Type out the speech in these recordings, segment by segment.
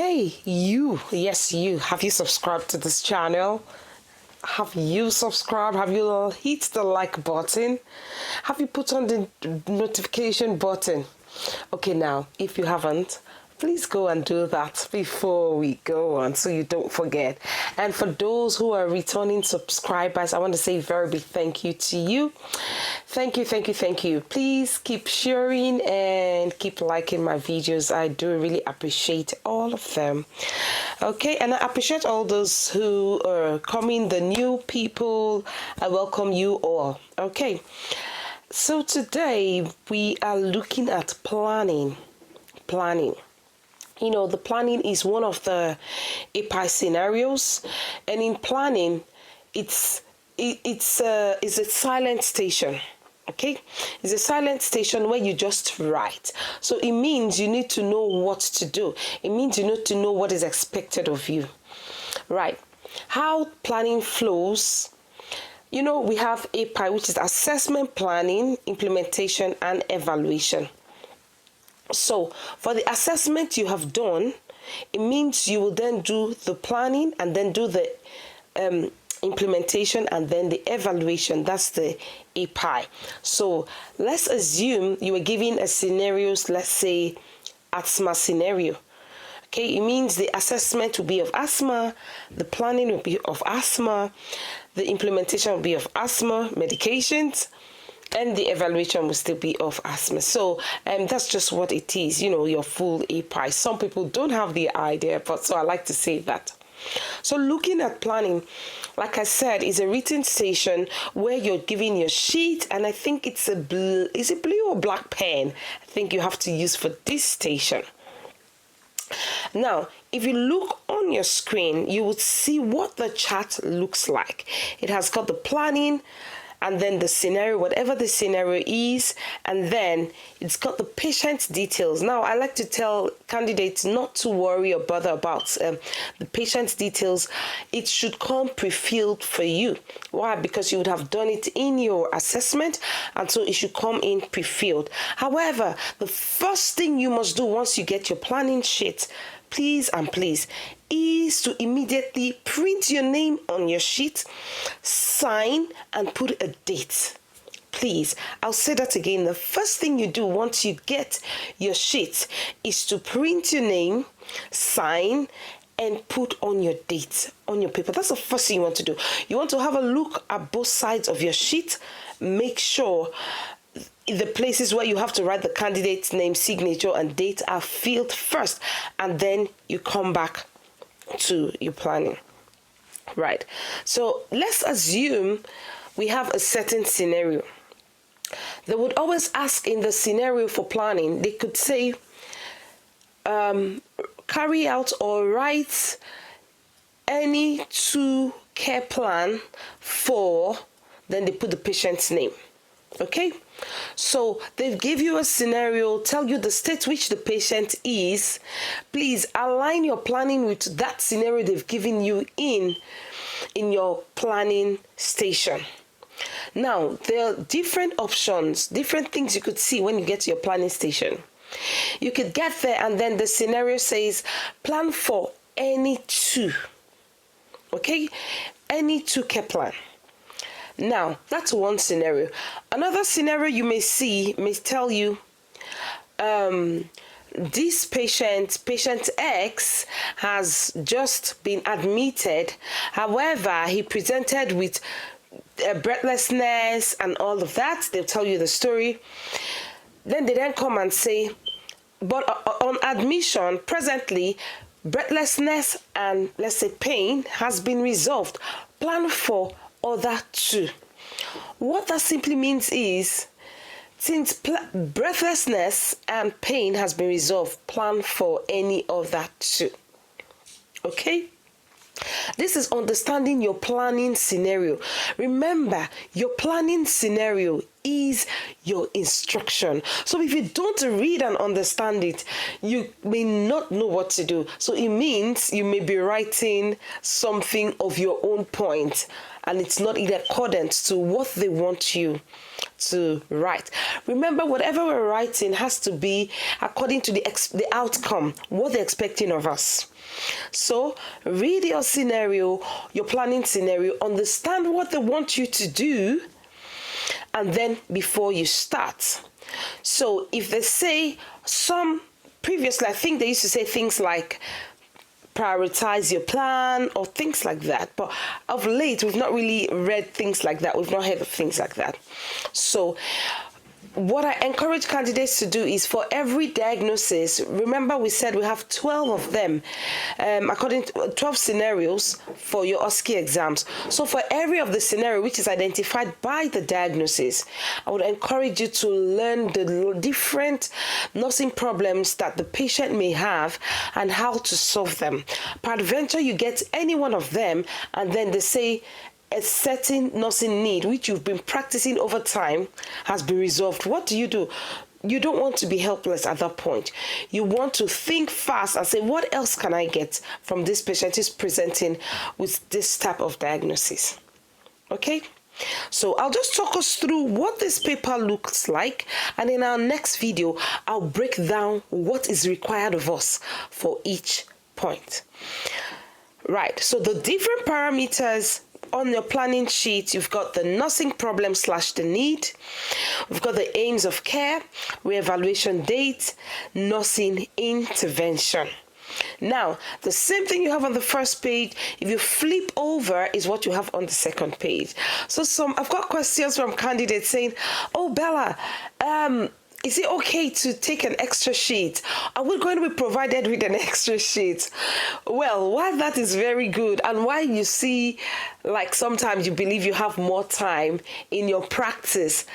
Hey, you, yes, you, have you subscribed to this channel? Have you subscribed? Have you hit the like button? Have you put on the notification button? Okay, now, if you haven't, please go and do that before we go on so you don't forget. And for those who are returning subscribers, I want to say a very big thank you to you. Thank you, thank you, thank you. Please keep sharing and keep liking my videos. I do really appreciate all of them. Okay, and I appreciate all those who are coming, the new people. I welcome you all. Okay, so today we are looking at planning. You know, the planning is one of the API scenarios, and in planning, it's a silent station. Okay, it's a silent station where you just write. So it means you need to know what to do. It means you need to know what is expected of you. Right? How planning flows. You know, we have API, which is assessment, planning, implementation, and evaluation. So for the assessment you have done, it means you will then do the planning and then do the implementation and then the evaluation. That's the API. So let's assume you were given a scenario, let's say asthma scenario. Okay, it means the assessment will be of asthma, the planning will be of asthma, the implementation will be of asthma medications, and the evaluation will still be of asthma. So that's just what it is, you know, your full API. Some people don't have the idea, but so I like to say that. So looking at planning, like I said, is a written station where you're giving your sheet, and I think it's a blue, is it blue or black pen? I think you have to use for this station. Now, if you look on your screen, you would see what the chart looks like. It has got the planning, and then the scenario, whatever the scenario is, and then it's got the patient details. Now, I like to tell candidates not to worry or bother about the patient details. It should come pre-filled for you. Why? Because you would have done it in your assessment, and so it should come in pre-filled. However, the first thing you must do once you get your planning sheet, please and please, is to immediately print your name on your sheet, sign, and put a date. Please, I'll say that again. The first thing you do once you get your sheet is to print your name, sign, and put on your date on your paper. That's the first thing you want to do. You want to have a look at both sides of your sheet. Make sure the places where you have to write the candidate's name, signature, and date are filled first, and then you come back to your planning. Right, so let's assume we have a certain scenario. They would always ask in the scenario for planning, they could say carry out or write any 2 care plan for, then they put the patient's name. Okay, so they give you a scenario, tell you the state which the patient is. Please align your planning with that scenario they've given you in your planning station. Now, there are different options, different things you could see when you get to your planning station. You could get there and then the scenario says plan for any 2. Okay, any 2 care plan. Now, that's one scenario. Another scenario you may see may tell you, this patient X, has just been admitted. However, he presented with breathlessness and all of that. They'll tell you the story. Then they come and say, but on admission, presently, breathlessness and, let's say, pain has been resolved. Plan for other 2. What that simply means is, since breathlessness and pain has been resolved, plan for any other 2. Okay? This is understanding your planning scenario. Remember, your planning scenario is your instruction. So if you don't read and understand it, you may not know what to do. So it means you may be writing something of your own point, and it's not in accordance to what they want you to write. Remember, whatever we're writing has to be according to the outcome, what they're expecting of us. So read your scenario, your planning scenario, understand what they want you to do, and then before you start. So if they say previously, I think they used to say things like prioritize your plan or things like that, but of late we've not really read things like that. We've not heard of things like that. So what I encourage candidates to do is, for every diagnosis, remember we said we have 12 of them, according to 12 scenarios for your OSCE exams. So for every of the scenario which is identified by the diagnosis, I would encourage you to learn the different nursing problems that the patient may have and how to solve them. Peradventure, you get any one of them and then they say a certain nursing need which you've been practicing over time has been resolved. What do? You don't want to be helpless at that point. You want to think fast and say, what else can I get from this patient who's presenting with this type of diagnosis? Okay? So I'll just talk us through what this paper looks like, and in our next video, I'll break down what is required of us for each point. Right, so the different parameters on your planning sheet, you've got the nursing problem / the need. We've got the aims of care, re-evaluation date, nursing intervention. Now, the same thing you have on the first page, if you flip over, is what you have on the second page. So I've got questions from candidates saying, oh, Bella, is it okay to take an extra sheet? Are we going to be provided with an extra sheet? Well, while that is very good, and why you see, like sometimes you believe you have more time in your practice,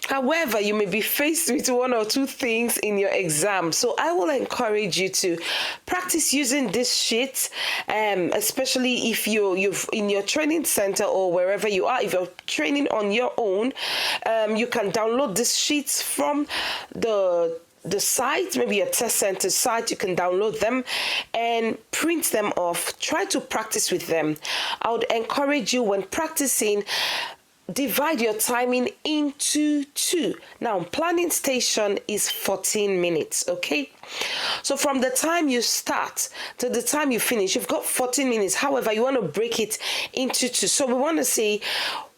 however, you may be faced with one or two things in your exam. So I will encourage you to practice using this sheet, especially if you're in your training center or wherever you are. If you're training on your own, you can download these sheets from the site, maybe a test center site. You can download them and print them off. Try to practice with them. I would encourage you, when practicing, divide your timing into 2. Now, planning station is 14 minutes, okay? So from the time you start to the time you finish, you've got 14 minutes. However, you want to break it into 2. So we want to say,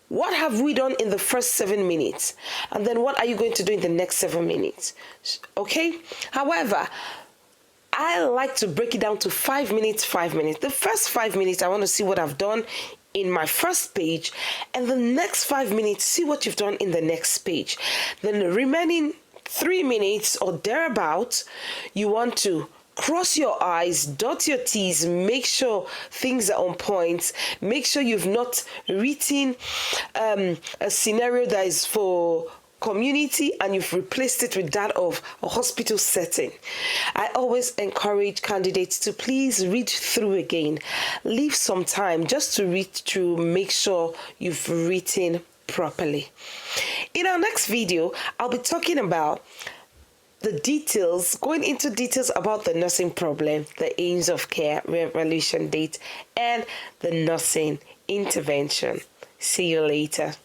what have we done in the first 7 minutes? And then what are you going to do in the next 7 minutes? Okay? However, I like to break it down to 5 minutes, 5 minutes. The first 5 minutes, I want to see what I've done in my first page, and the next 5 minutes, see what you've done in the next page. Then the remaining 3 minutes or thereabout, you want to cross your I's, dot your T's, make sure things are on point, make sure you've not written a scenario that is for community and you've replaced it with that of a hospital setting. I always encourage candidates to please read through again. Leave some time just to read through, make sure you've written properly. In our next video, I'll be talking about the details, going into details about the nursing problem, the aims of care, re-evaluation date, and the nursing intervention. See you later.